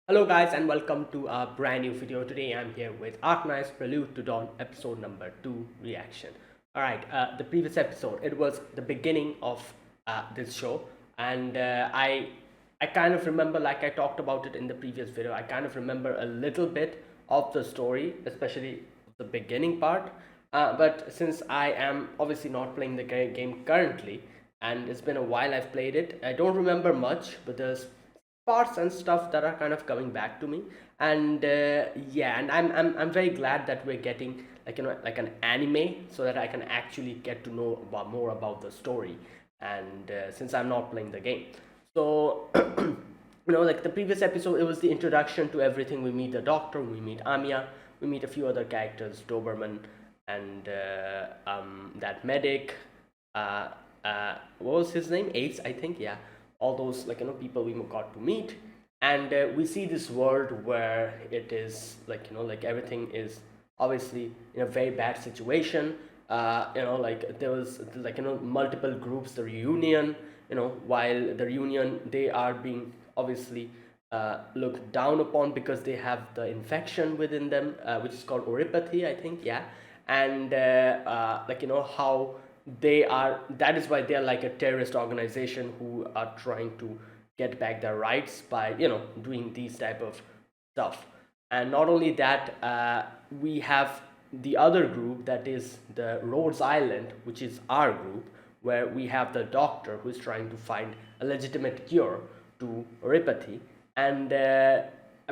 Hello guys and welcome to a brand new video. Today I'm here with Arknights Prelude to Dawn episode number 2 reaction. Alright, the previous episode, it was the beginning of this show, and I kind of remember, like I talked about it in the previous video, I kind of remember a little bit of the story, especially the beginning part. But since I am obviously not playing the game currently, and it's been a while I've played it, I don't remember much, but there's parts and stuff that are kind of coming back to me. And yeah, and I'm very glad that we're getting, like, like an anime, so that I can actually get to know more about the story. And since I'm not playing the game, so like the previous episode, it was the introduction to everything. We meet the doctor, we meet Amiya, we meet a few other characters, Doberman, and that medic. uh, what was his name? Ace, I think. Yeah, all those, like, people we got to meet. And we see this world where it is like, like everything is obviously in a very bad situation. Like there was, like, multiple groups, the reunion. While the reunion, they are being obviously looked down upon because they have the infection within them, which is called oropathy, I think. Yeah. And like, how they are, that is why they are like a terrorist organization who are trying to get back their rights by, doing these type of stuff. And not only that, we have the other group, that is the Rhodes Island, which is our group, where we have the doctor who is trying to find a legitimate cure to oropathy. And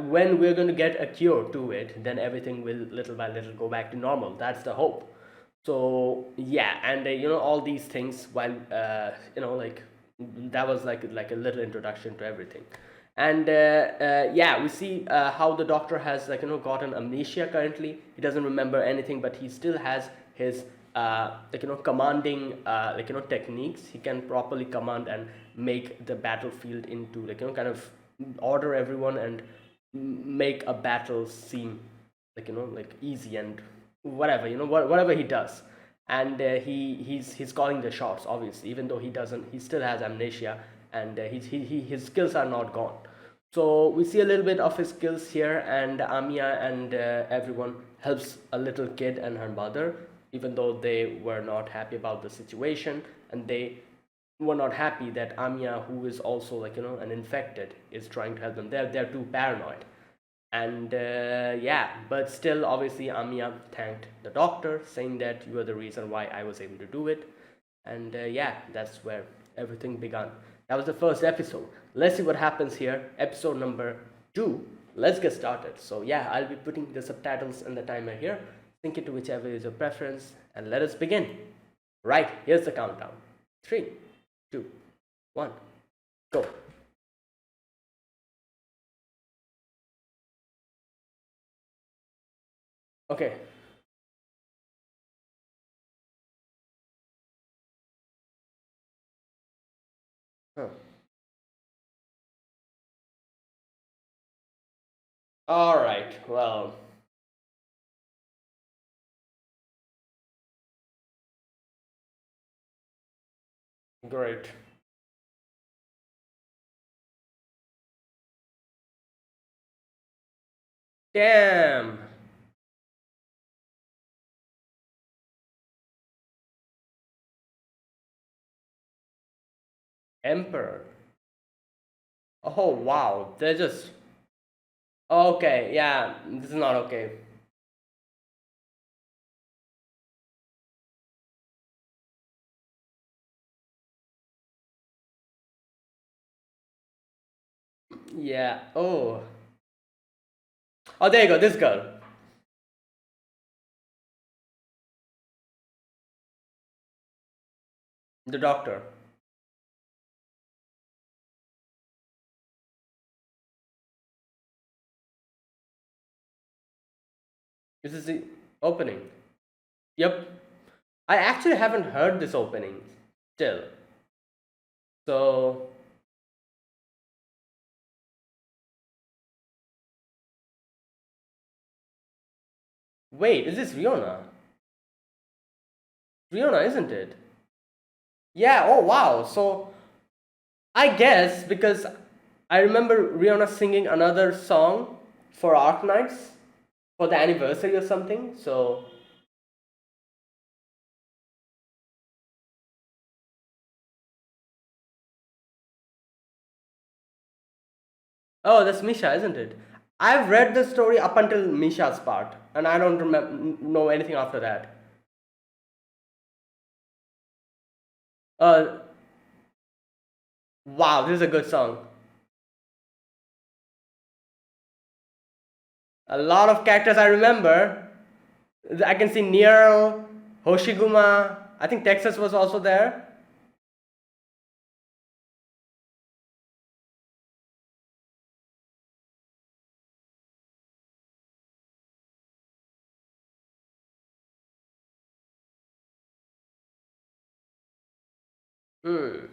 when we're going to get a cure to it, then everything will little by little go back to normal. That's the hope. So yeah, and all these things, while like, that was like a little introduction to everything. And yeah, we see how the doctor has, like, gotten amnesia currently. He doesn't remember anything, but he still has his like, commanding, like, techniques. He can properly command and make the battlefield into, like, kind of order everyone and make a battle seem, like, like easy and whatever, whatever he does. And he's calling the shots, obviously, even though he still has amnesia. And his skills are not gone. So we see a little bit of his skills here. And Amiya and everyone helps a little kid and her mother, even though they were not happy about the situation. And they were not happy that Amiya, who is also, like, an infected, is trying to help them. They're too paranoid. And yeah, but still, obviously, Amiya thanked the doctor, saying that you are the reason why I was able to do it. And yeah, that's where everything began. That was the first episode. Let's see what happens here. Episode number 2. Let's get started. So yeah, I'll be putting the subtitles and the timer here. Sync it to whichever is your preference, and let us begin. Right, here's the countdown. 3, 2, 1, go. Okay. Huh. All right. Well, great. Damn. Emperor. Oh wow, they're just okay. Yeah, this is not okay. Yeah. Oh. Oh, there you go. This girl, the doctor. This is the opening. Yep. I actually haven't heard this opening still. So wait, is this Riona? Riona, isn't it? Yeah. Oh wow. So I guess because I remember Rihanna singing another song for Arknights for the anniversary or something. So, oh, that's Misha, isn't it? I've read the story up until Misha's part, and I don't remember know anything after that. Uh, wow, this is a good song. A lot of characters I remember. I can see Nero, Hoshiguma. I think Texas was also there. Hmm.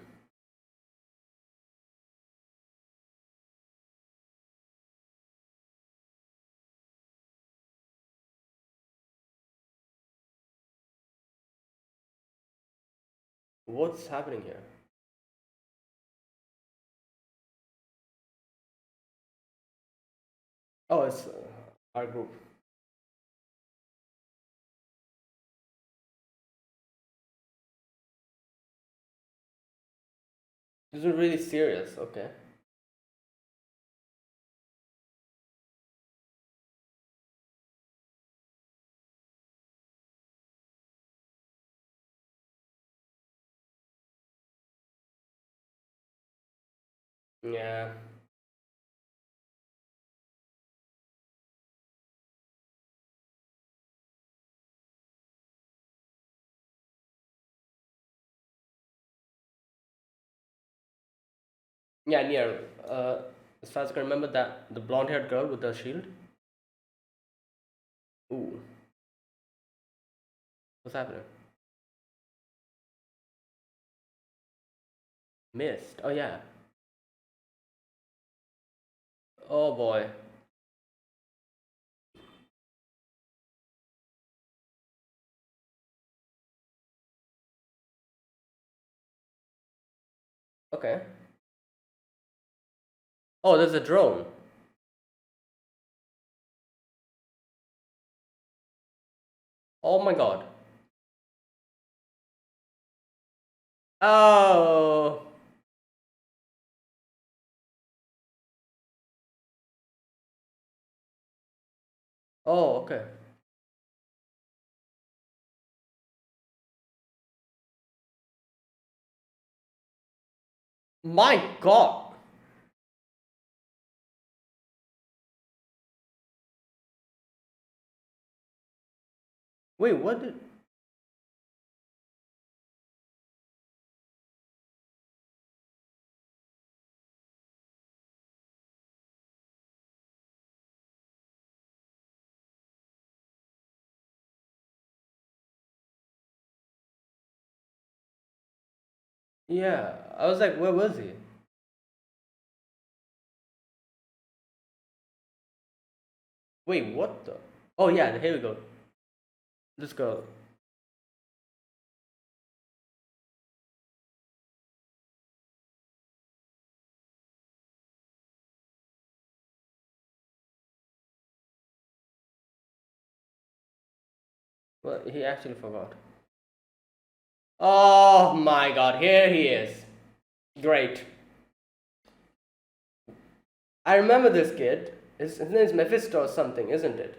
What's happening here? Oh, it's our group. This is really serious. Okay. Yeah. Yeah, near. As far as I can remember, that the blonde-haired girl with the shield. Ooh, what's happening? Missed. Oh yeah. Oh boy. Okay. Oh, there's a drone. Oh my god. Oh. Oh, okay. My god. Wait, what did? Yeah, I was like, where was he? Wait, what the? Oh yeah, here we go. This girl. Well, he actually forgot. Oh my god, here he is. Great. I remember this kid. His name is Mephisto or something, isn't it?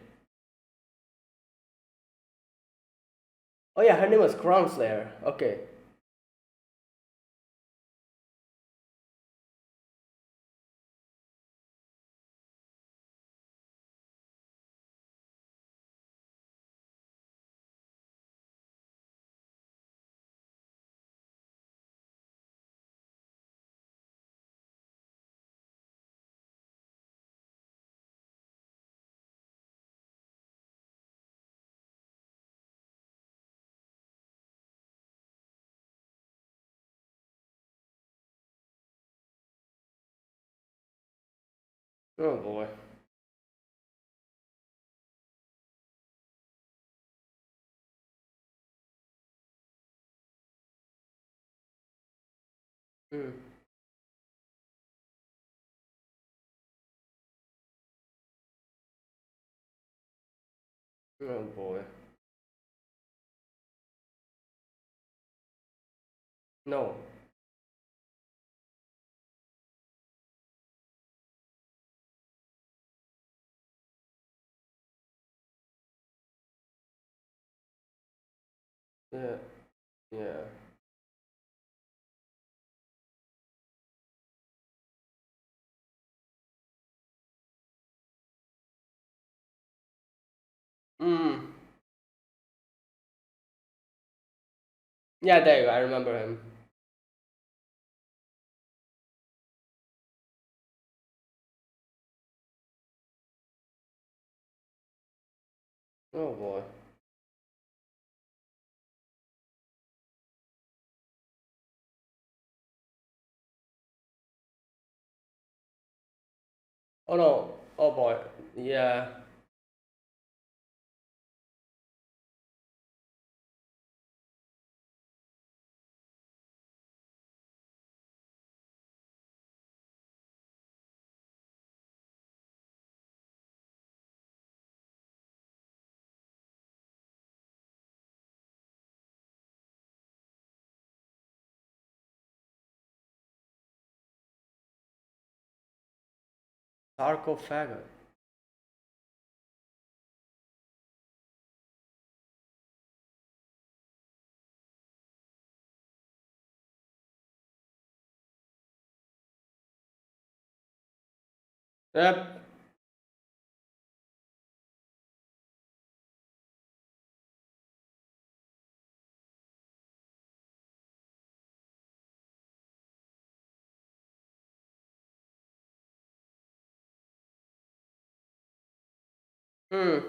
Oh yeah, her name was Crown Slayer. Okay. Oh boy. Hmm. Oh boy. No. Yeah. Yeah. Mm. Yeah, there you go. I remember him. Oh boy. Oh no. Oh boy. Yeah. Sarcophagus. Yep. Hmm.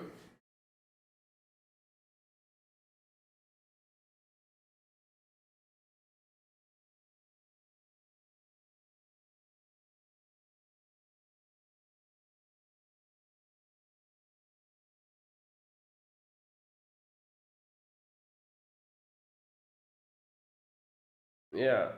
Yeah.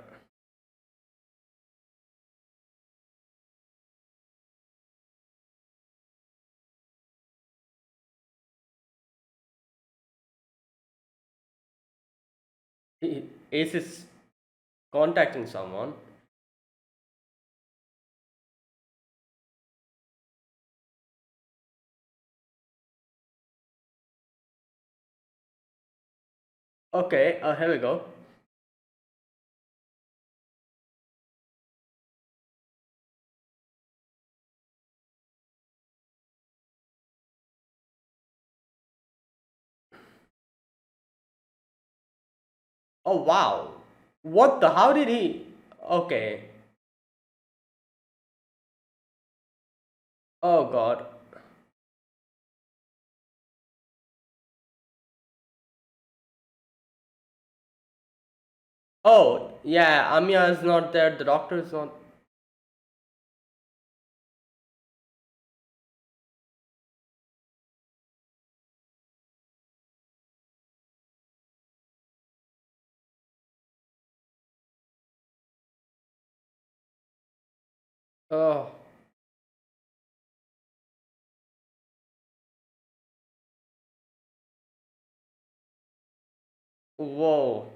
Ace is contacting someone. Okay. Here we go. Oh wow. What the? How did he? Okay. Oh god. Oh yeah. Amia is not there. The doctor is not. Oh. Whoa.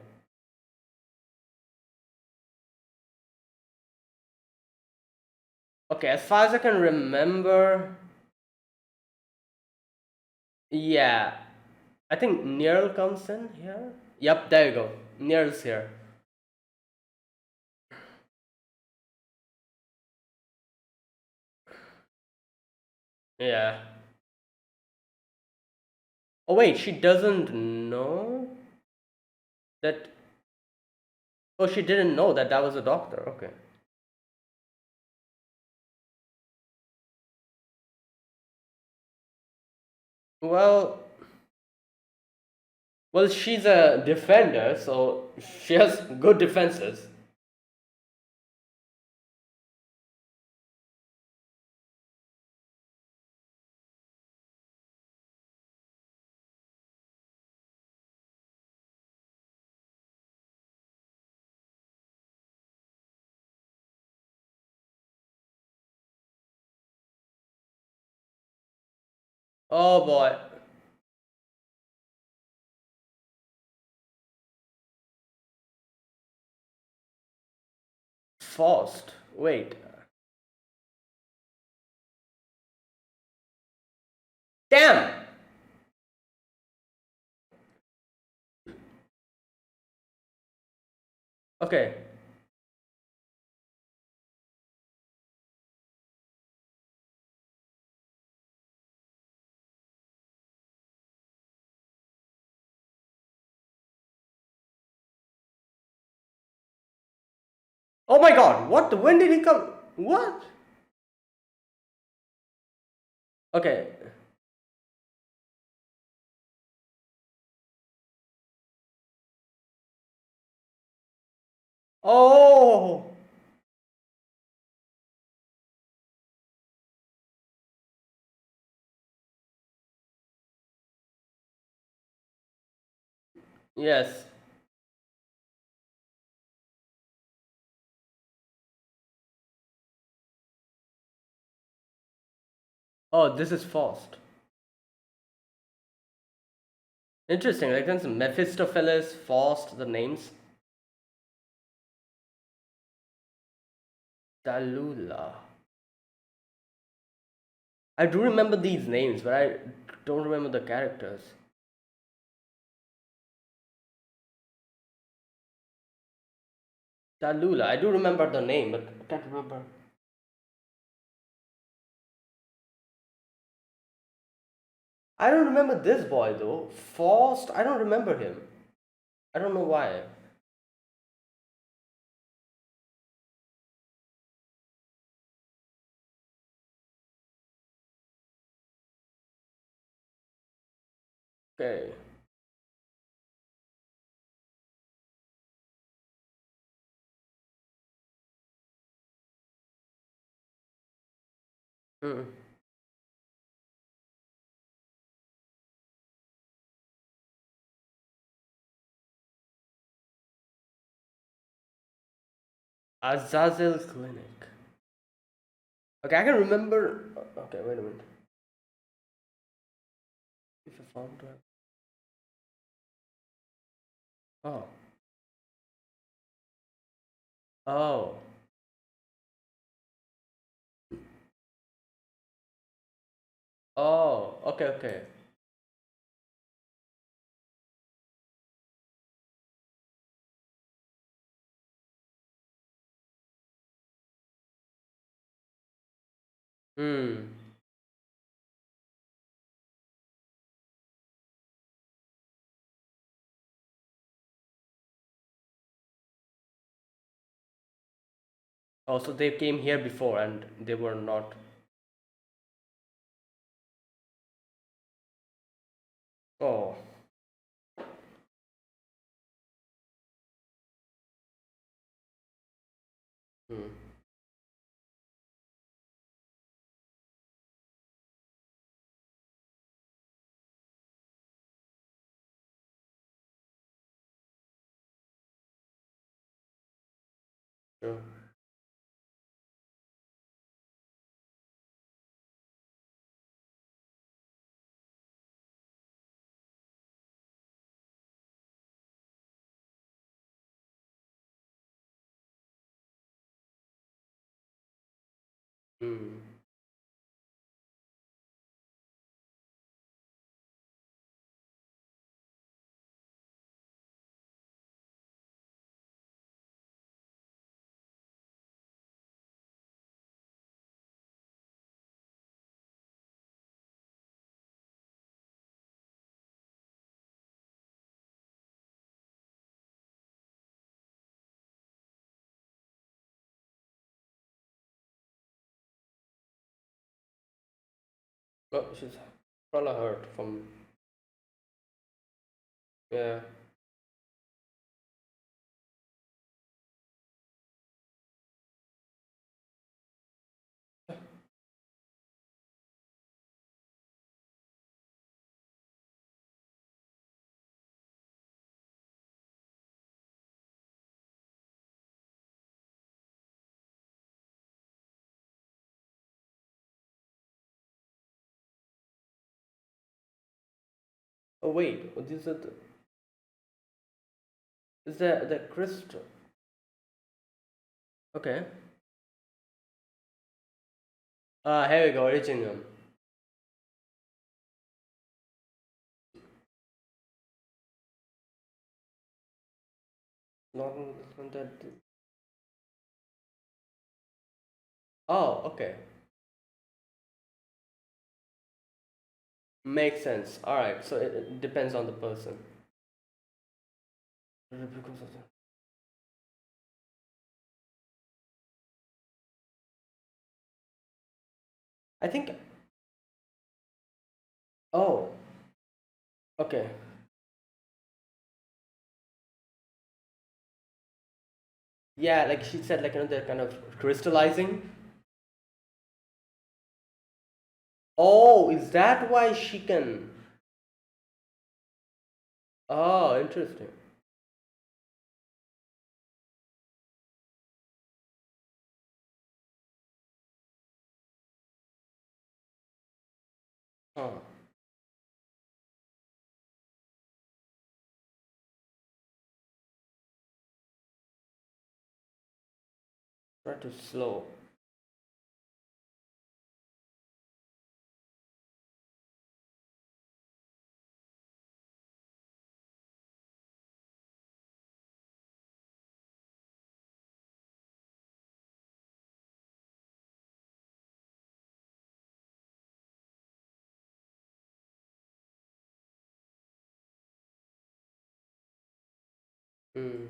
Okay. As far as I can remember, yeah. I think Neil comes in here. Yep. There you go. Neil's here. Yeah. Oh wait. She doesn't know that. Oh, she didn't know that that was a doctor. Okay. Well, well, she's a defender, so she has good defenses. Oh boy. Faust. Wait. Damn! Okay. Oh my god, what? When did he come? What? Okay. Oh! Yes. Oh, this is Faust. Interesting. Like, there's Mephistopheles, Faust, the names. Dalula. I do remember these names, but I don't remember the characters. Dalula. I do remember the name, but I can't remember. I don't remember this boy though. Faust. I don't remember him. I don't know why. Okay. Hmm. Azazel Clinic. Okay, I can remember. Okay, wait a minute. If I found her. Oh. Oh. Oh. Okay. Okay. Hmm. Oh, so they came here before and they were not. Oh. Hmm. Sure. Hmm. Oh, she's probably hurt from. Yeah. Oh wait, this is the crystal. Okay. Here we go, original. Not that. Oh, okay. Makes sense. All right. So it depends on the person. Because of I think. Oh, okay. Yeah, like she said, like they're kind of crystallizing. Oh, is that why she can? Oh, interesting. Huh. Try to slow. Hmm.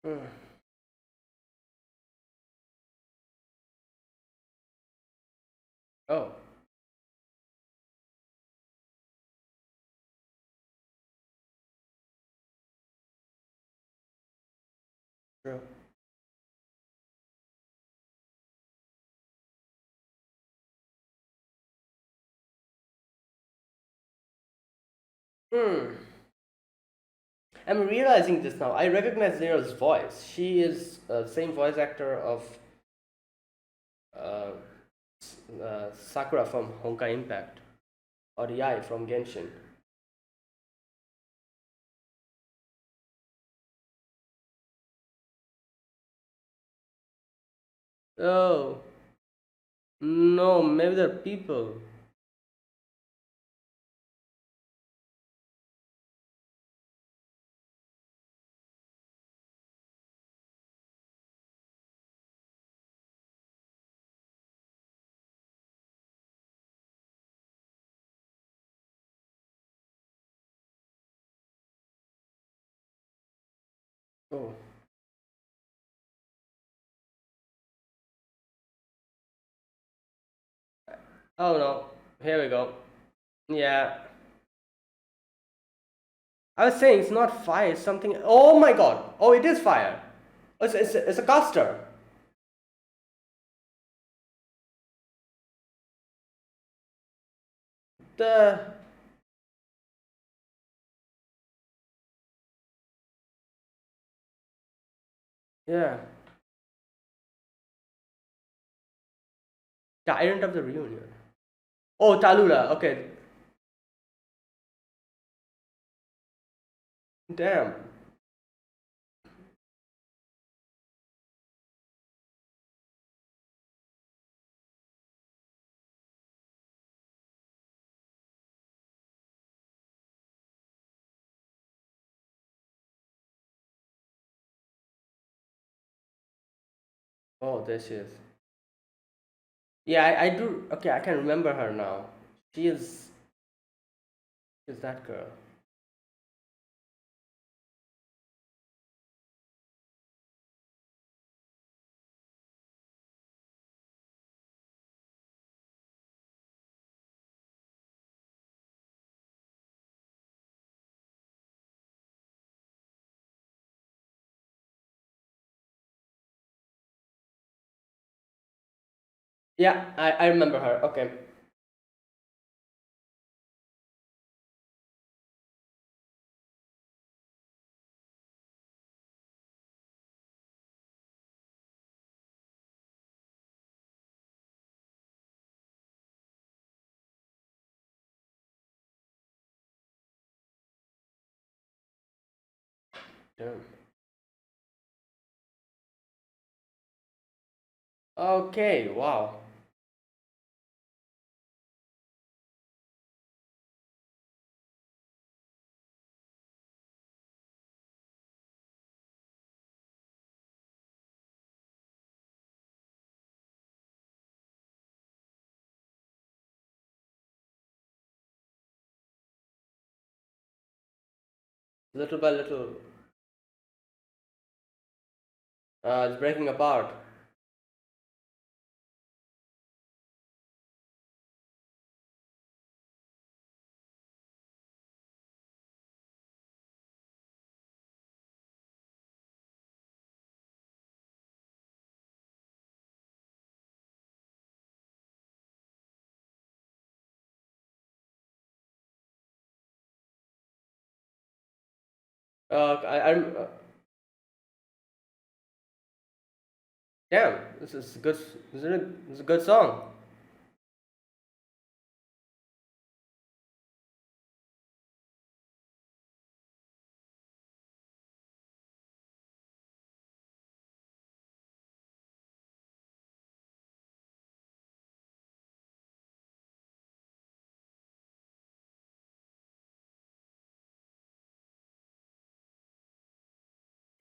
Hmm. Oh, true. Hmm. I'm realizing this now. I recognize Lyra's voice. She is the same voice actor of uh, Sakura from Honkai Impact or Yai from Genshin. Oh, no, maybe they're people. Oh, oh no. Here we go. Yeah. I was saying it's not fire, it's something. Oh my god. Oh, it is fire. It's a caster. The. Yeah. Tyrant of the Reunion. Oh, Talula. Okay. Damn. Oh, there she is. Yeah, I do. Okay, I can remember her now. She is that girl. Yeah, I remember her. Okay. Damn. Okay, wow. Little by little, it's breaking apart. I'm damn. This is good. Isn't it? It's a good song.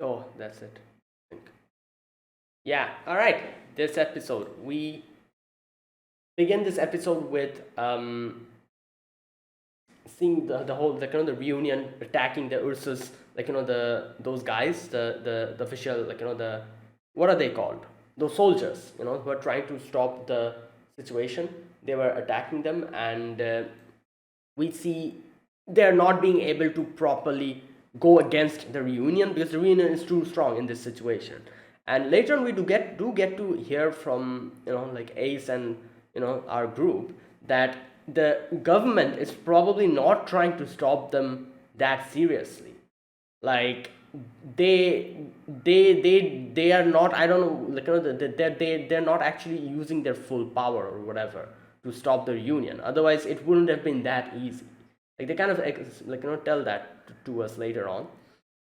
Oh, that's it. I think. Yeah. All right. This episode, we begin this episode with seeing the whole the reunion attacking the Ursus, those guys, the official, the, what are they called, those soldiers, who are trying to stop the situation. They were attacking them, and we see they're not being able to properly go against the reunion because the reunion is too strong in this situation. And later on, we do get to hear from, like Ace and, our group, that the government is probably not trying to stop them that seriously. Like, they they are not, I don't know, they're not actually using their full power or whatever to stop the reunion. Otherwise it wouldn't have been that easy. Like, they kind of tell that to us later on.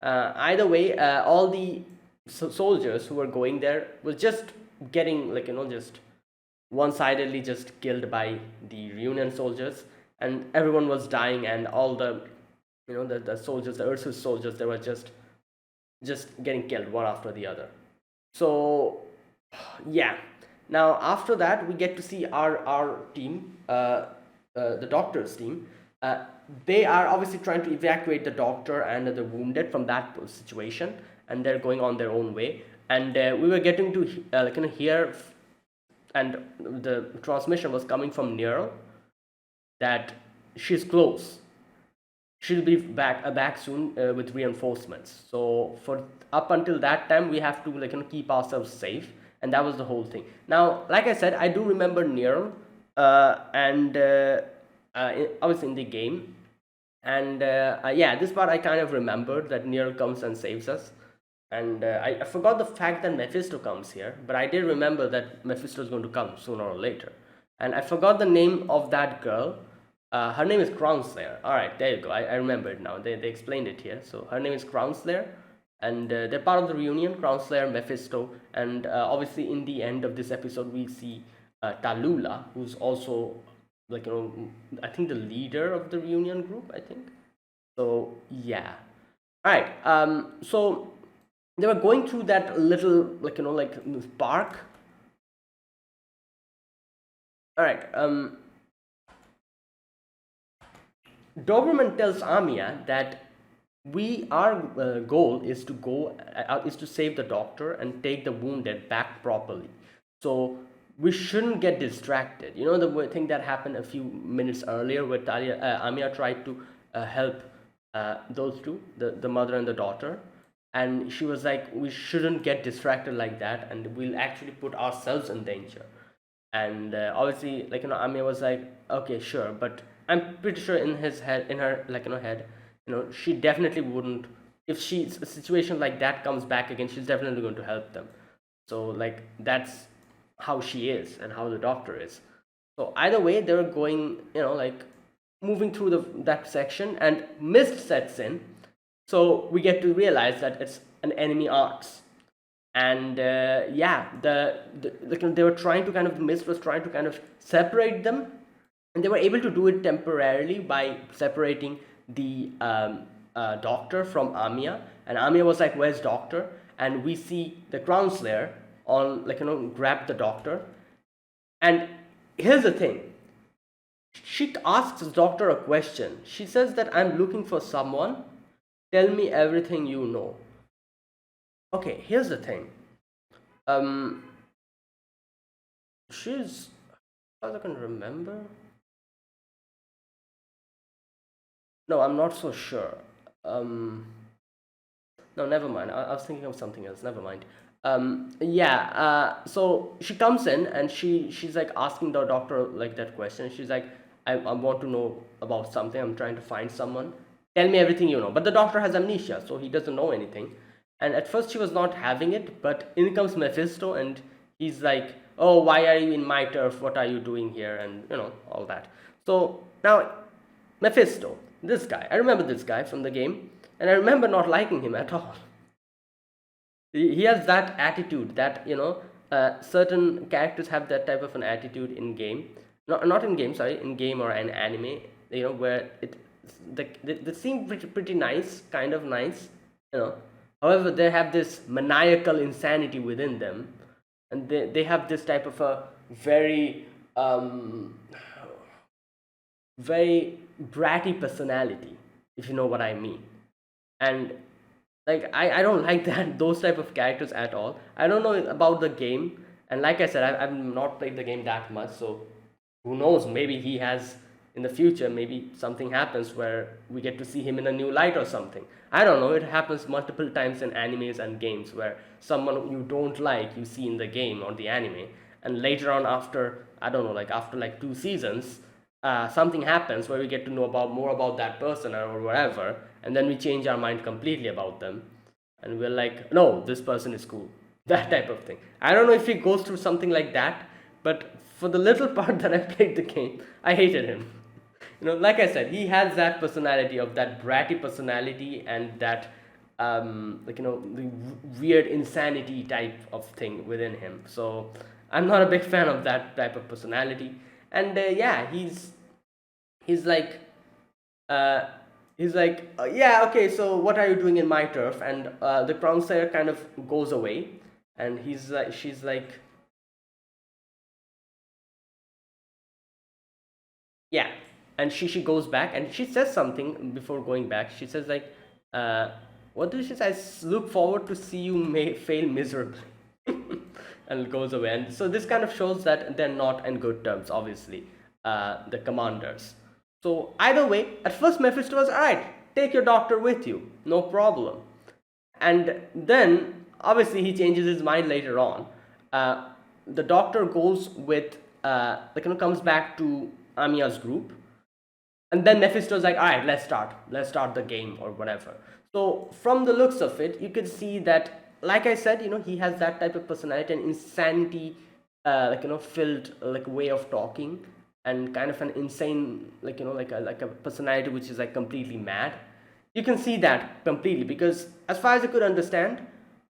Either way, all the soldiers who were going there was just getting, just one-sidedly just killed by the reunion soldiers, and everyone was dying, and all the, the soldiers, the Ursus soldiers, they were just getting killed one after the other. So yeah. Now after that, we get to see our team, the doctor's team. They are obviously trying to evacuate the doctor and the wounded from that situation, and they're going on their own way. And we were getting to hear, and the transmission was coming from Nero, that she's close, she'll be back soon with reinforcements. So for up until that time, we have to keep ourselves safe, and that was the whole thing. Now, like I said, I do remember Nero, and I was in the game, and yeah, this part I kind of remembered, that Nero comes and saves us. And I forgot the fact that Mephisto comes here, but I did remember that Mephisto is going to come sooner or later. And I forgot the name of that girl. Her name is Crown Slayer. All right, there you go. I remember it now. They explained it here. So her name is Crown Slayer, and they're part of the reunion. Crown Slayer, Mephisto, and obviously in the end of this episode, we see Tallulah, who's also, I think the leader of the reunion group. I think. So yeah. All right. So they were going through that little, park. All right. Doberman tells Amia that our goal is to save the doctor and take the wounded back properly. So we shouldn't get distracted. You know, the thing that happened a few minutes earlier, where Amia tried to help those two, the mother and the daughter, and she was like, we shouldn't get distracted like that, and we'll actually put ourselves in danger. And obviously, Amir was like, okay, sure, but I'm pretty sure in his head, in her, head, she definitely wouldn't, if a situation like that comes back again, she's definitely going to help them. So, that's how she is and how the doctor is. So either way, they're going, moving through that section, and mist sets in. So we get to realize that it's an enemy arts. And yeah, they were trying to kind of, the mist was trying to kind of separate them, and they were able to do it temporarily by separating the doctor from Amia. And Amia was like, where's doctor? And we see the crown slayer on, like, grab the doctor. And here's the thing, she asks the doctor a question. She says that, I'm looking for someone, tell me everything you know. Okay, here's the thing, she's, as I can remember, no, I'm not so sure. No, never mind. I was thinking of something else. Never mind. Yeah. So she comes in and she's like asking the doctor like that question. She's like, I want to know about something. I'm trying to find someone. Tell me everything you know. But the doctor has amnesia, so he doesn't know anything. And at first she was not having it, but in comes Mephisto, and he's like, oh, why are you in my turf? What are you doing here? And all that. So now Mephisto, this guy, I remember this guy from the game, and I remember not liking him at all. He has that attitude that, certain characters have that type of an attitude in game. Not in game, sorry, in game or an anime, where they seem pretty nice, kind of nice, However, they have this maniacal insanity within them, and they have this type of a very very bratty personality, if you know what I mean. And like, I don't like that, those type of characters at all. I don't know about the game, and like I said, I've not played the game that much, so who knows, maybe he has, in the future, maybe something happens where we get to see him in a new light or something. I don't know, it happens multiple times in animes and games where someone you don't like, you see in the game or the anime, and later on, after, I don't know, like after like 2 seasons, something happens where we get to know about more about that person or whatever, and then we change our mind completely about them, and we're like, no, this person is cool, that type of thing. I don't know if he goes through something like that, but for the little part that I played the game, I hated him. Like I said, he has that personality, of that bratty personality, and that the weird insanity type of thing within him. So I'm not a big fan of that type of personality. And yeah, he's like yeah, okay, so what are you doing in my turf? And the crown slayer kind of goes away, and she's like, yeah, and she goes back, and she says something before going back. She says like, what does she say? Look forward to see you may fail miserably. And goes away. And so this kind of shows that they're not in good terms, obviously, the commanders. So either way, at first Mephisto was, alright, take your doctor with you, no problem. And then obviously he changes his mind later on. The doctor goes with comes back to Amia's group, and then Mephisto's like, alright, let's start the game or whatever. So from the looks of it, you can see that, like I said, he has that type of personality and insanity, filled way of talking, and kind of an insane, like a personality which is like completely mad. You can see that completely, because as far as I could understand,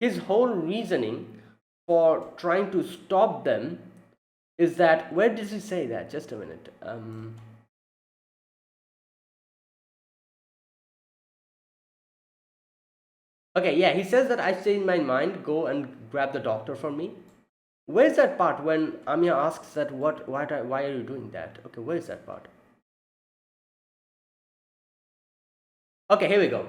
his whole reasoning for trying to stop them is that, where did he say that? Just a minute. Okay, yeah, he says that, I changed my mind, go and grab the doctor for me. Where's that part when Amia asks that, why are you doing that? Okay, where is that part? Okay, here we go.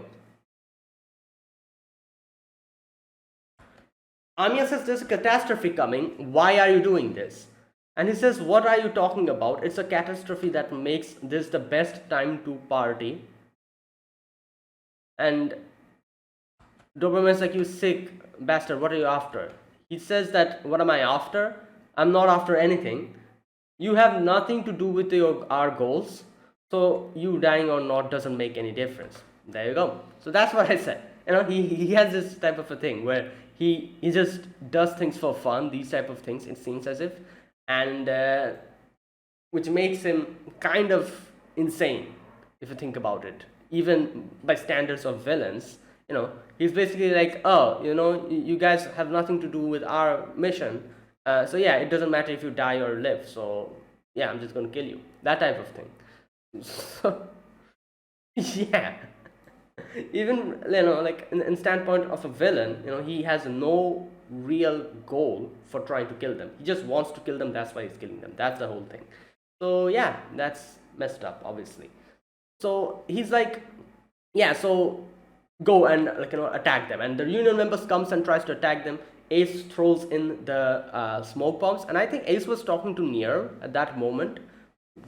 Amia says, there's a catastrophe coming, why are you doing this? And he says, what are you talking about? It's a catastrophe that makes this the best time to party. And Doberman's like, you sick bastard, what are you after? He says that, what am I after? I'm not after anything. You have nothing to do with our goals, so you dying or not doesn't make any difference. There you go. So that's what I said. He has this type of a thing where he just does things for fun, these type of things, it seems as if, and which makes him kind of insane, if you think about it. even by standards of villains, he's basically like, oh, you guys have nothing to do with our mission. So yeah, it doesn't matter if you die or live. So yeah, I'm just gonna kill you. That type of thing. So yeah, even like in standpoint of a villain, he has no real goal for trying to kill them. He just wants to kill them. That's why he's killing them. That's the whole thing. So yeah, that's messed up, obviously. So he's like, yeah, so go and attack them. And the Union members comes and tries to attack them. Ace throws in the smoke bombs, and I think Ace was talking to Nier at that moment,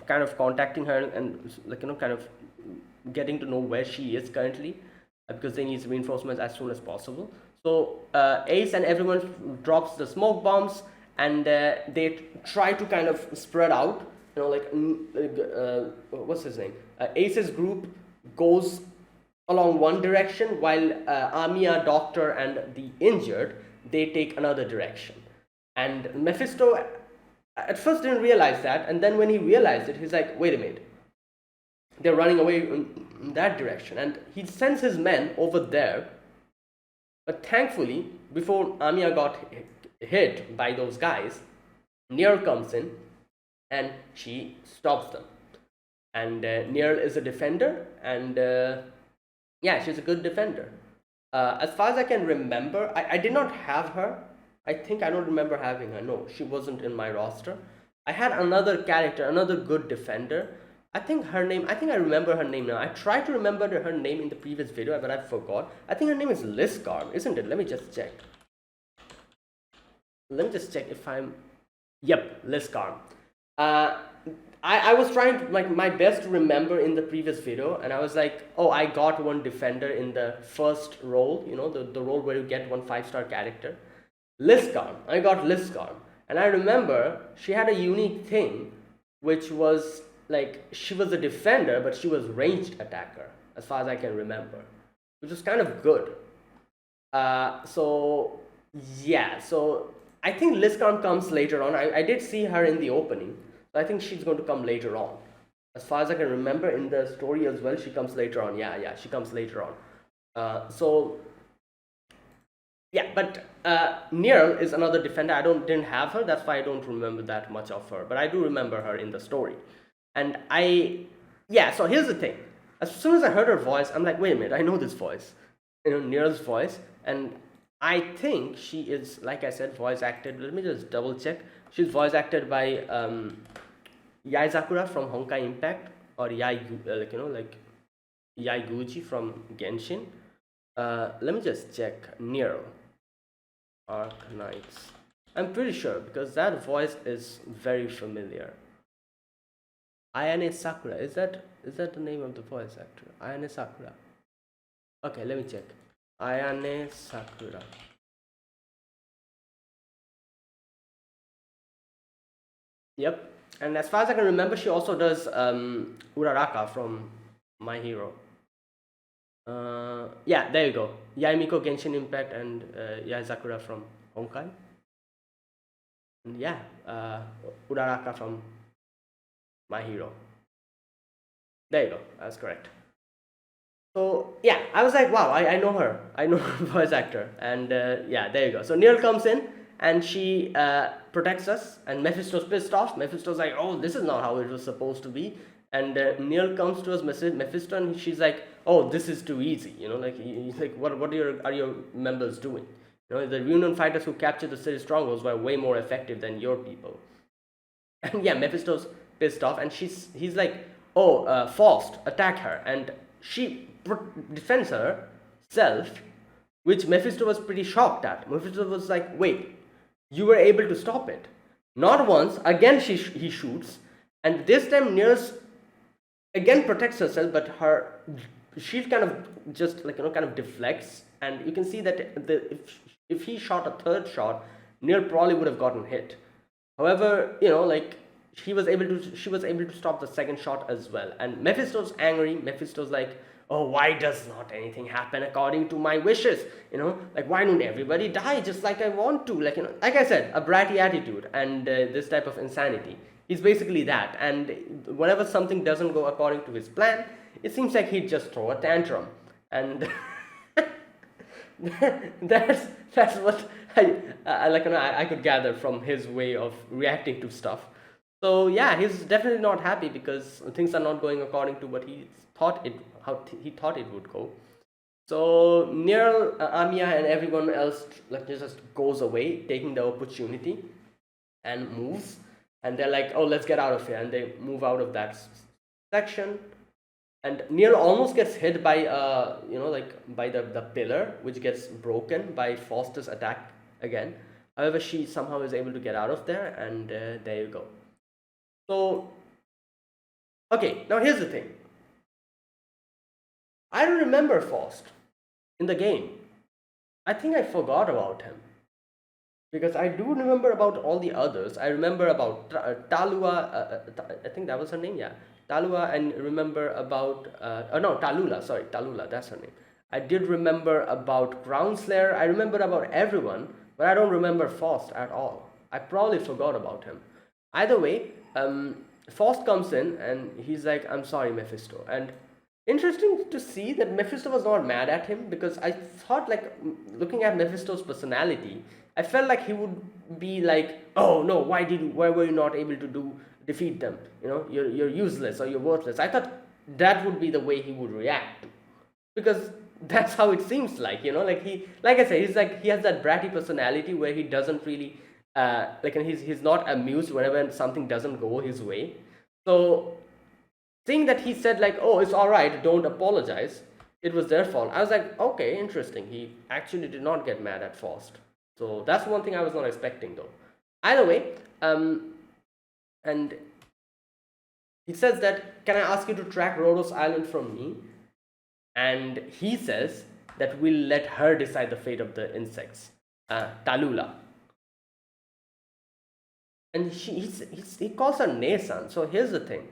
kind of contacting her and kind of getting to know where she is currently, because they need reinforcements as soon as possible. So Ace and everyone drops the smoke bombs, and they try to kind of spread out. What's his name? Ace's group goes along one direction, while Amiya, Doctor, and the injured, they take another direction. And Mephisto at first didn't realize that, and then when he realized it, he's like, wait a minute, they're running away in that direction, and he sends his men over there. But thankfully, before Amiya got hit by those guys, Nier comes in and she stops them. And Nier is a defender, and yeah, she's a good defender. As far as I can remember, I did not have her. I don't remember having her. No, she wasn't in my roster. I had another character, another good defender. I think I remember her name now. I tried to remember her name in the previous video, but I forgot. I think her name is Liskarm, isn't it? Let me just check. If I'm... Yep, Liskarm. I was trying to, my best to remember in the previous video, and I was like, oh, I got one defender in the first role, the role where you get one 5-star character. Liskarm. I got Liskarm. And I remember she had a unique thing, which was like, she was a defender, but she was ranged attacker, as far as I can remember, which was kind of good. So yeah, so I think Liskarm comes later on. I did see her in the opening, so I think she's going to come later on. As far as I can remember in the story as well, she comes later on. Yeah, she comes later on. So yeah, but Nier is another defender. I didn't have her, that's why I don't remember that much of her, but I do remember her in the story. And so here's the thing. As soon as I heard her voice, I'm like, wait a minute, I know this voice. Nier's voice. And I think she is, like I said, voice acted. Let me just double check. She's voice acted by Yai Sakura from Honkai Impact, or Yai Guji from Genshin. Let me just check. Nier Arknights. I'm pretty sure, because that voice is very familiar. Ayane Sakura. Is that the name of the voice actor? Ayane Sakura. Okay, let me check. Ayane Sakura. Yep. And as far as I can remember, she also does Uraraka from My Hero. Yeah, there you go. Yaimiko Genshin Impact and Yai Sakura from Honkai. And yeah, Uraraka from My Hero. There you go, that's correct. So yeah, I was like, wow, I know her. I know her voice actor. And yeah, there you go. So Nier comes in and she protects us, and Mephisto's pissed off. Mephisto's like, oh, this is not how it was supposed to be. And Nier comes to us, Mephisto, and she's like, oh, this is too easy. He's like, what are your members doing? The Union fighters who captured the city strongholds were way more effective than your people. And yeah, Mephisto's pissed off, and he's like, oh, Faust, attack her. And she defends herself, which Mephisto was pretty shocked at. Mephisto was like, wait, you were able to stop it. Not once, again he shoots, and this time Nier's again protects herself, but her shield kind of just kind of deflects, and you can see that if he shot a third shot, Nier probably would have gotten hit. However, she was able to stop the second shot as well. And Mephisto's angry. Mephisto's like, oh, why does not anything happen according to my wishes? Why don't everybody die just like I want to? Like I said, a bratty attitude and this type of insanity. He's basically that. And whenever something doesn't go according to his plan, it seems like he'd just throw a tantrum. And that's what I could gather from his way of reacting to stuff. So yeah, he's definitely not happy because things are not going according to what he thought it would go. So Nero, Amiya, and everyone else like just goes away, taking the opportunity, and moves. And they're like, "Oh, let's get out of here!" And they move out of that section. And Nero almost gets hit by by the pillar, which gets broken by Foster's attack again. However, she somehow is able to get out of there, and there you go. So, okay, now here's the thing. I don't remember Faust in the game. I think I forgot about him because I do remember about all the others. I remember about Talua. I think that was her name. Yeah, Talua, and remember about no, Talula. Sorry, Talula. That's her name. I did remember about Groundslayer. I remember about everyone, but I don't remember Faust at all. I probably forgot about him. Either way, Faust comes in and he's like, "I'm sorry, Mephisto." And interesting to see that Mephisto was not mad at him, because I thought, like, looking at Mephisto's personality, I felt like he would be like, "Oh no, why were you not able to defeat them? You're useless or you're worthless." I thought that would be the way he would react, because that's how it seems like. Like I said, he has that bratty personality where he doesn't really and he's not amused whenever something doesn't go his way. So seeing that he said, like, "Oh, it's all right, don't apologize, it was their fault," I was like, okay, interesting. He actually did not get mad at Faust. So that's one thing I was not expecting, though. Either way, and he says that, "Can I ask you to track Rhodos Island from me?" And he says that we'll let her decide the fate of the insects, Talula. And he calls her Nesan. So here's the thing.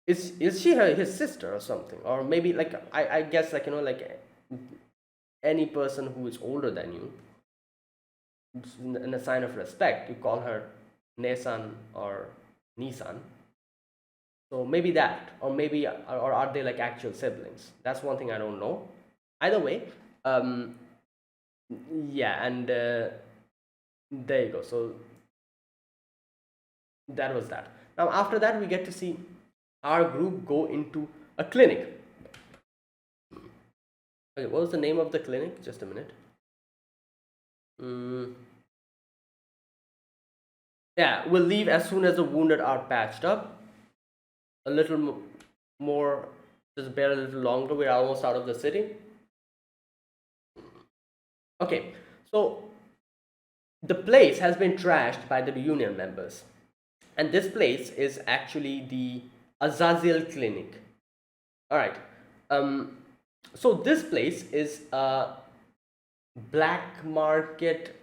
Is she his sister or something? Or maybe, like, I guess, like, like any person who is older than you, in a sign of respect, you call her Nesan or Nisan. So maybe that, or maybe, or are they like actual siblings? That's one thing I don't know. Either way, yeah, and there you go. So that was that. Now after that, we get to see our group go into a clinic. Okay, what was the name of the clinic? Just a minute. Yeah, we'll leave as soon as the wounded are patched up. A little more, just bear a little longer. We're almost out of the city. Okay, so the place has been trashed by the union members, and this place is actually the Azazel Clinic. All right. So this place is a black market.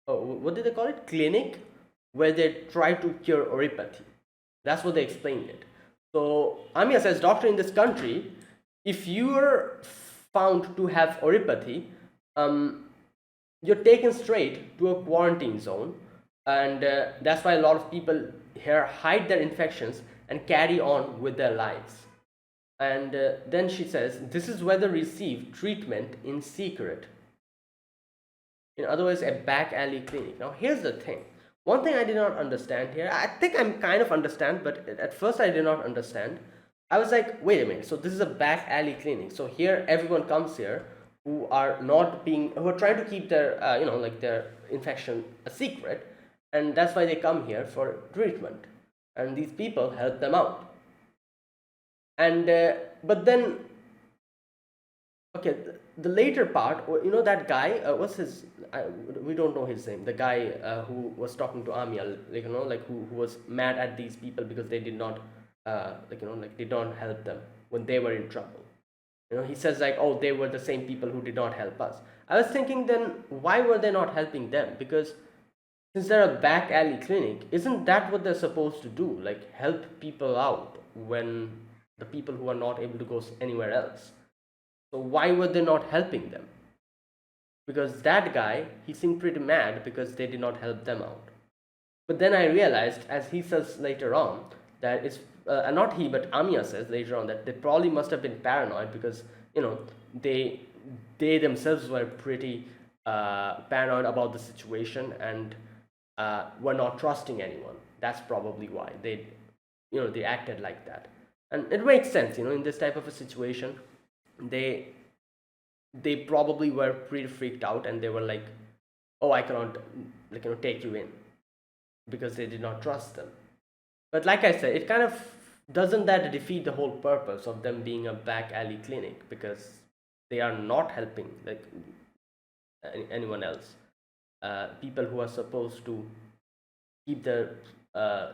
What did they call it? Clinic, where they try to cure oripathy. That's what they explained it. So Amiya says, "Doctor, in this country, if you're found to have oripathy, you're taken straight to a quarantine zone, and that's why a lot of people here hide their infections and carry on with their lives." And then she says, "This is where they receive treatment in secret. In other words, a back alley clinic." Now here's the thing. One thing I did not understand here, I think I'm kind of understand, but at first I did not understand. I was like, wait a minute, so this is a back alley clinic. So here everyone comes here who are trying to keep their their infection a secret, and that's why they come here for treatment, and these people help them out. And but then, okay, the later part, that guy, what's his, we don't know his name, the guy who was talking to Amiya, who was mad at these people because they did not did not help them when they were in trouble. He says, like, "Oh, they were the same people who did not help us." I was thinking, then why were they not helping them? Because since they're a back alley clinic, isn't that what they're supposed to do? Like, help people out when the people who are not able to go anywhere else. So why were they not helping them? Because that guy, he seemed pretty mad because they did not help them out. But then I realized, as he says later on, that it's not he, but Amiya says later on that they probably must have been paranoid because they they themselves were pretty paranoid about the situation and were not trusting anyone. That's probably why they acted like that, and it makes sense. In this type of a situation, they they probably were pretty freaked out and they were like, oh, I cannot take you in, because they did not trust them. But like I said, it kind of doesn't that defeat the whole purpose of them being a back alley clinic, because they are not helping like anyone else. People who are supposed to keep the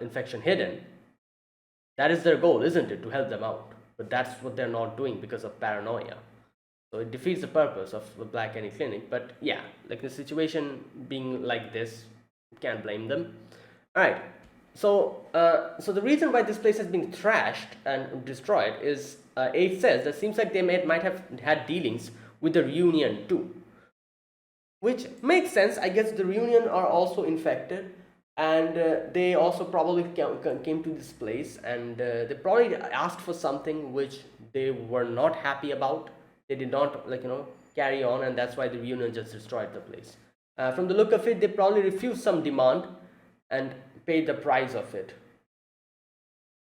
infection hidden, that is their goal, isn't it, to help them out? But that's what they're not doing because of paranoia. So it defeats the purpose of the black alley clinic. But yeah, like the situation being like this, can't blame them. All right. So the reason why this place has been trashed and destroyed is, Ace says that seems like they might have had dealings with the Reunion too, which makes sense. I guess the Reunion are also infected, and they also probably came to this place, and they probably asked for something which they were not happy about. They did not carry on, and that's why the Reunion just destroyed the place. From the look of it, they probably refused some demand and paid the price of it.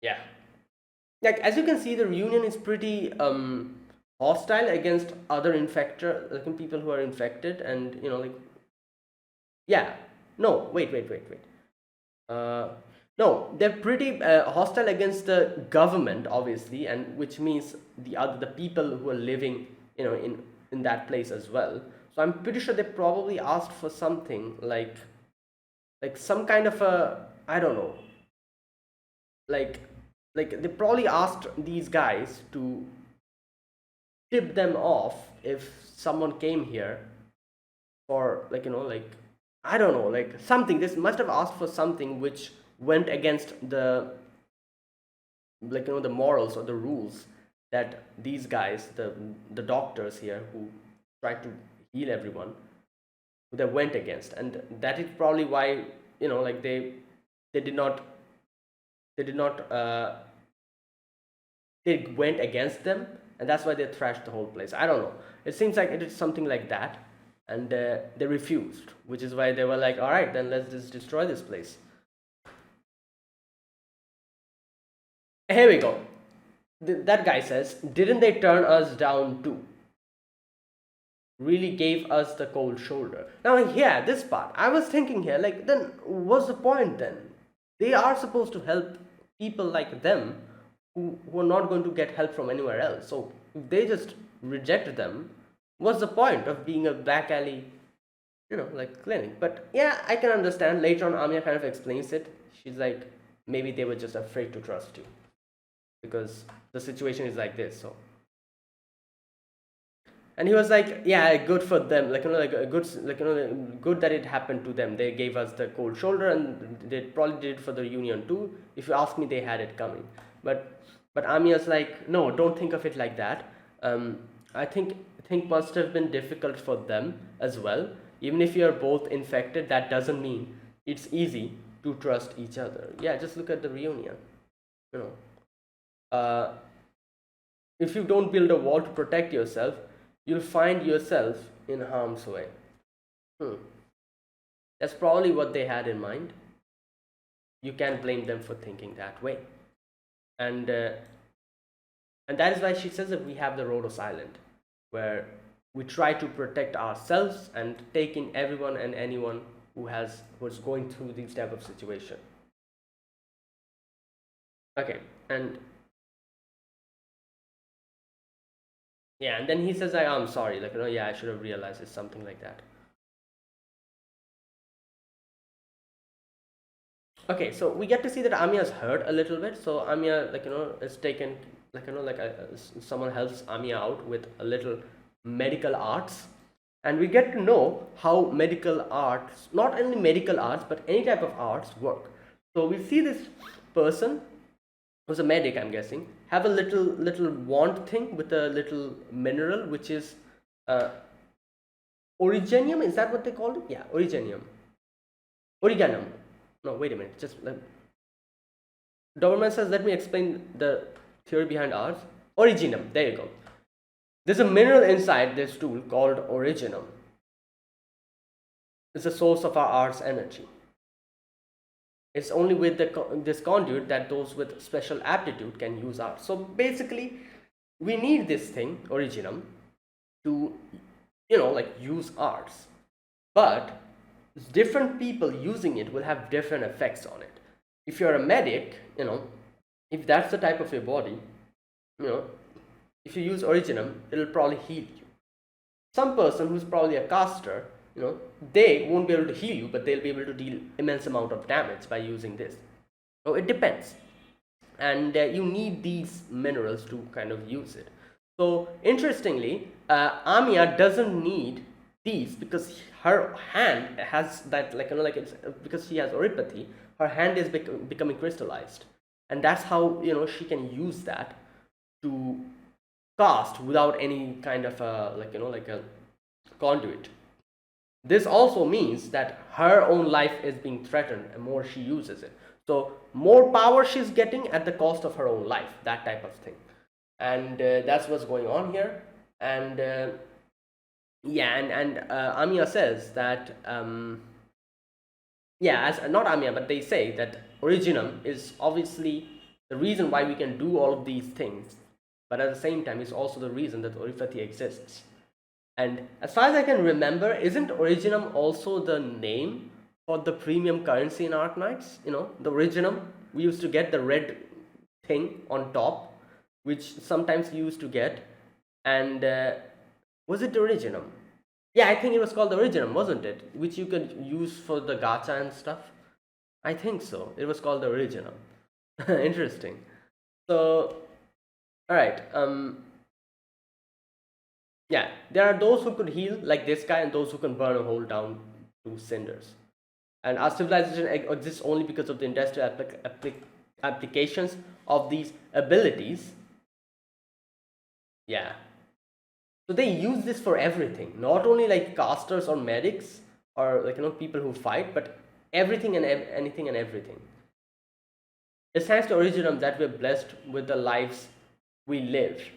Yeah, like as you can see, the Reunion is pretty hostile against other infector, like people who are infected, and yeah. No, wait. No, they're pretty hostile against the government, obviously, and which means the people who are living, in that place as well. So I'm pretty sure they probably asked for something like some kind of a, I don't know, like they probably asked these guys to tip them off if someone came here for I don't know, like something. This must have asked for something which went against the the morals or the rules that these guys, the doctors here who tried to heal everyone, they went against. And that is probably why they did not they went against them, and that's why they trashed the whole place. I don't know, it seems like it is something like that. And they refused, which is why they were like, all right, then let's just destroy this place. Here we go. That guy says, didn't they turn us down too? Really gave us the cold shoulder. Now, yeah, this part, I was thinking here, like, then what's the point then? They are supposed to help people like them who are not going to get help from anywhere else. So if they just reject them, what's the point of being a back alley, clinic? But yeah, I can understand. Later on, Amia kind of explains it. She's like, maybe they were just afraid to trust you because the situation is like this. So, and he was like, yeah, good for them. Good that it happened to them. They gave us the cold shoulder, and they probably did it for the Union too. If you ask me, they had it coming. But Amia's like, no, don't think of it like that. I think must have been difficult for them as well. Even if you're both infected, that doesn't mean it's easy to trust each other. Yeah, just look at the Reunion. If you don't build a wall to protect yourself, you'll find yourself in harm's way. That's probably what they had in mind. You can't blame them for thinking that way. And that is why she says that we have the road of silence, where we try to protect ourselves and take in everyone and anyone who's going through these type of situation. Okay, and yeah, and then he says, I'm sorry, yeah, I should have realized it's something like that. Okay, so we get to see that Amiya's hurt a little bit. So Amiya, is taken, someone helps Amiya out with a little medical arts, and we get to know how medical arts, not only medical arts but any type of arts work. So we see this person who's a medic, I'm guessing, have a little wand thing with a little mineral which is origenium. Is that what they called it? Yeah, origenium. Origanum. No, wait a minute. Just Doberman says, let me explain the theory behind ours. Originum, there you go. There's a mineral inside this tool called originum. It's the source of our art's energy. It's only with this conduit that those with special aptitude can use art. So basically, we need this thing, originum, to, like use arts. But different people using it will have different effects on it. If you're a medic, if that's the type of your body, if you use originum, it'll probably heal you. Some person who's probably a caster, they won't be able to heal you, but they'll be able to deal immense amount of damage by using this. So it depends, and you need these minerals to kind of use it. So interestingly, Amiya doesn't need these because her hand has that, it's because she has oropathy. Her hand is becoming crystallized, and that's how she can use that to cast without any kind of a conduit. This also means that her own life is being threatened the more she uses it. So more power she's getting at the cost of her own life, that type of thing. And that's what's going on here. And Amiya says that, not Amiya, but they say that originum is obviously the reason why we can do all of these things, but at the same time, it's also the reason that oripathy exists. And as far as I can remember, isn't originum also the name for the premium currency in Arknights? The originum, we used to get the red thing on top, which sometimes you used to get. And was it the originum? Yeah, I think it was called the originum, wasn't it? Which you could use for the gacha and stuff. I think so. It was called the originum. Interesting. So, all right. Yeah, there are those who could heal, like this guy, and those who can burn a hole down to cinders. And our civilization exists only because of the industrial applications of these abilities. Yeah. So they use this for everything, not only like casters or medics or people who fight, but everything and anything and everything. It's thanks to originum that we're blessed with the lives we live.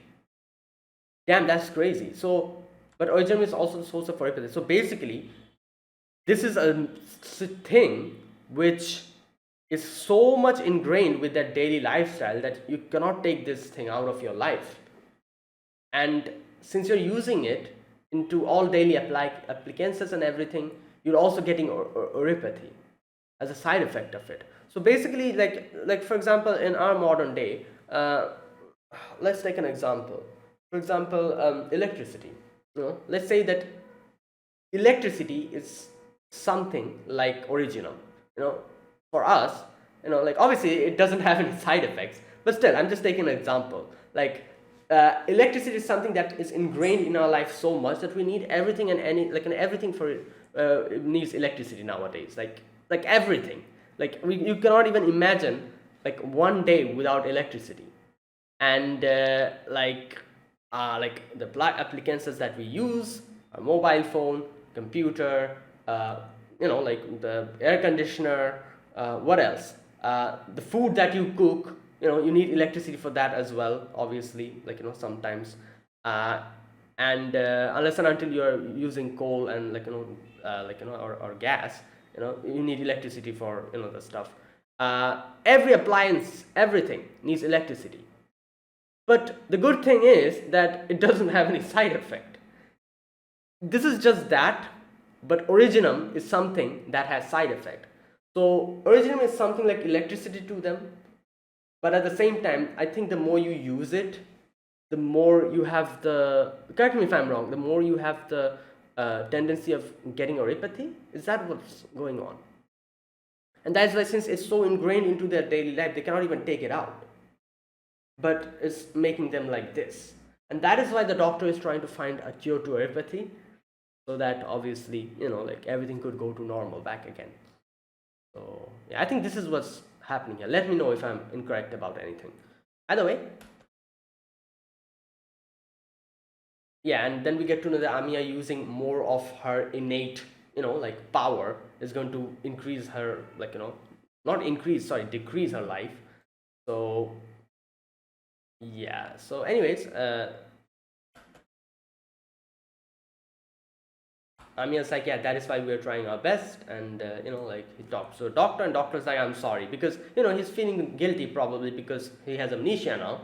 Damn, that's crazy. So, but originum is also the source of oripathy. So basically, this is a thing which is so much ingrained with their daily lifestyle that you cannot take this thing out of your life. And since you're using it into all daily appliances and everything, you're also getting oripathy as a side effect of it. So basically, like for example, in our modern day, let's take an example. For example, electricity. Let's say that electricity is something like originum. For us, like obviously it doesn't have any side effects, but still, I'm just taking an example. Like electricity is something that is ingrained in our life so much that we need everything and everything for it. It needs electricity nowadays. Like everything. Like you cannot even imagine like one day without electricity. And like the appliances that we use, our mobile phone, computer, like the air conditioner, what else? The food that you cook, you need electricity for that as well, obviously, sometimes. And unless and until you're using coal and or gas, you need electricity for the stuff. Every appliance, everything needs electricity. But the good thing is that it doesn't have any side effect. This is just that, but originum is something that has side effect. So originum is something like electricity to them, but at the same time, I think the more you use it, the more you have correct me if I'm wrong, the more you have the tendency of getting oripathy. Is that what's going on? And that's why, since it's so ingrained into their daily life, they cannot even take it out. But it's making them like this. And that is why the doctor is trying to find a cure to oripathy, so that obviously, like everything could go to normal back again. So yeah, I think this is what's happening here. Let me know if I'm incorrect about anything. Either way. Yeah, and then we get to know that Amiya using more of her innate, like power is going to increase her, decrease her life. So yeah, so anyways, Amiya's like, yeah, that is why we're trying our best. And like, he talks to the doctor, and doctor's like, I'm sorry, because he's feeling guilty probably because he has amnesia now.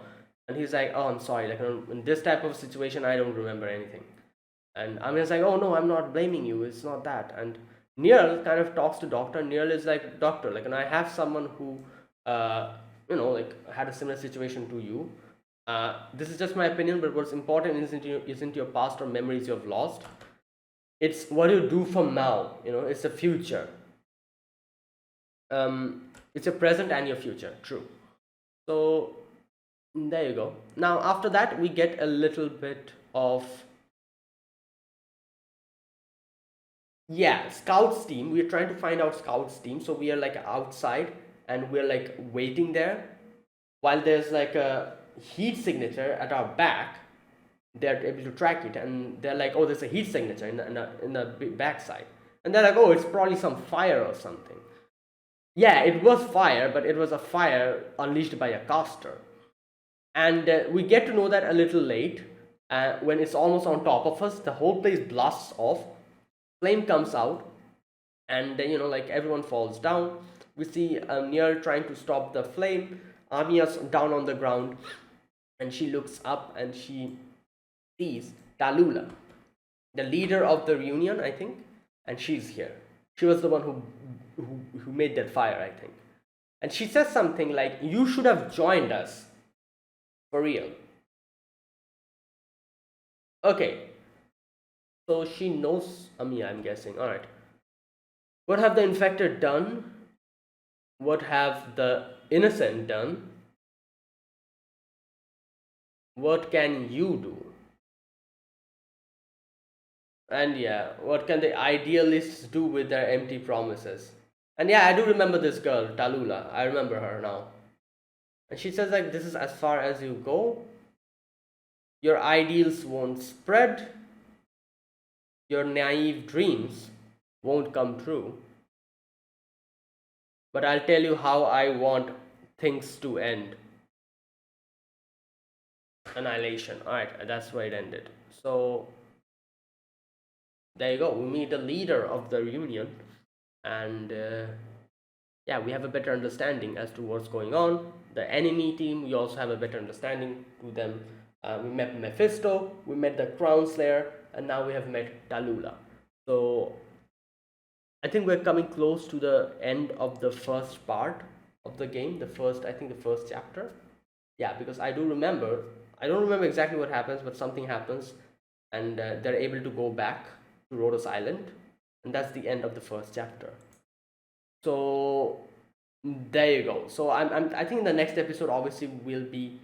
And he's like, oh, I'm sorry, like, in this type of situation I don't remember anything. And Amiya's like, oh no, I'm not blaming you, it's not that. And Neil kind of talks to doctor. Neil is like, doctor, like, and I have someone who like, had a similar situation to you. This is just my opinion, but what's important isn't your past or memories you've lost. It's what you do from now. It's the future. It's your present and your future. True. So there you go. Now after that, we get a little bit of, yeah, Scouts team. We're trying to find out Scouts team. So we are like outside, and we're like waiting there while there's like a heat signature at our back. They're able to track it, and they're like, oh, there's a heat signature in the backside. And they're like, oh, it's probably some fire or something. Yeah, it was fire, but it was a fire unleashed by a caster. And we get to know that a little late. When it's almost on top of us, the whole place blasts off, flame comes out, and then like, everyone falls down. We see Nier trying to stop the flame. Amiya's down on the ground, and she looks up and she sees Tallulah, the leader of the reunion, I think, and she's here. She was the one who made that fire, I think. And she says something like, you should have joined us. For real. Okay. So she knows Amiya, I'm guessing. Alright. What have the infected done? What have the innocent done? What can you do? And yeah, what can the idealists do with their empty promises? And yeah, I do remember this girl, Tallulah. I remember her now. And she says, like, this is as far as you go. Your ideals won't spread. Your naive dreams won't come true. But I'll tell you how I want things to end. Annihilation. Alright, that's where it ended. So there you go. We meet the leader of the reunion, and yeah, we have a better understanding as to what's going on. The enemy team, we also have a better understanding to them. We met Mephisto, we met the Crown Slayer, and now we have met Tallulah. So I think we're coming close to the end of the first part of the game. The first chapter. Yeah, because I don't remember exactly what happens, but something happens, and they're able to go back to Rhodos Island, and that's the end of the first chapter. So there you go. So I think the next episode obviously will be,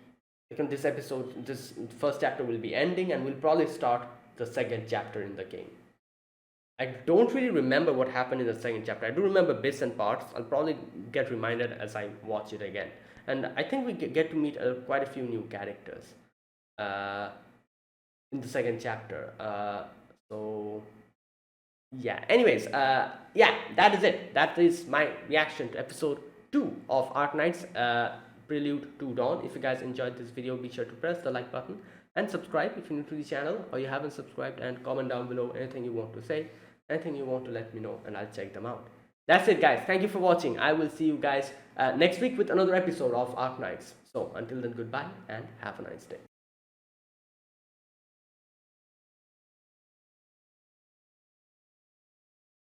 this first chapter will be ending, and we'll probably start the second chapter in the game. I don't really remember what happened in the second chapter. I do remember bits and parts. I'll probably get reminded as I watch it again. And I think we get to meet quite a few new characters in the second chapter. So yeah, anyways, yeah, that is it. That is my reaction to episode 2 of Arknights, Prelude to Dawn. If you guys enjoyed this video, be sure to press the like button and subscribe if you're new to the channel or you haven't subscribed, and comment down below anything you want to say, anything you want to let me know, and I'll check them out. That's it, guys. Thank you for watching. I will see you guys next week with another episode of Arknights. So until then, goodbye and have a nice day.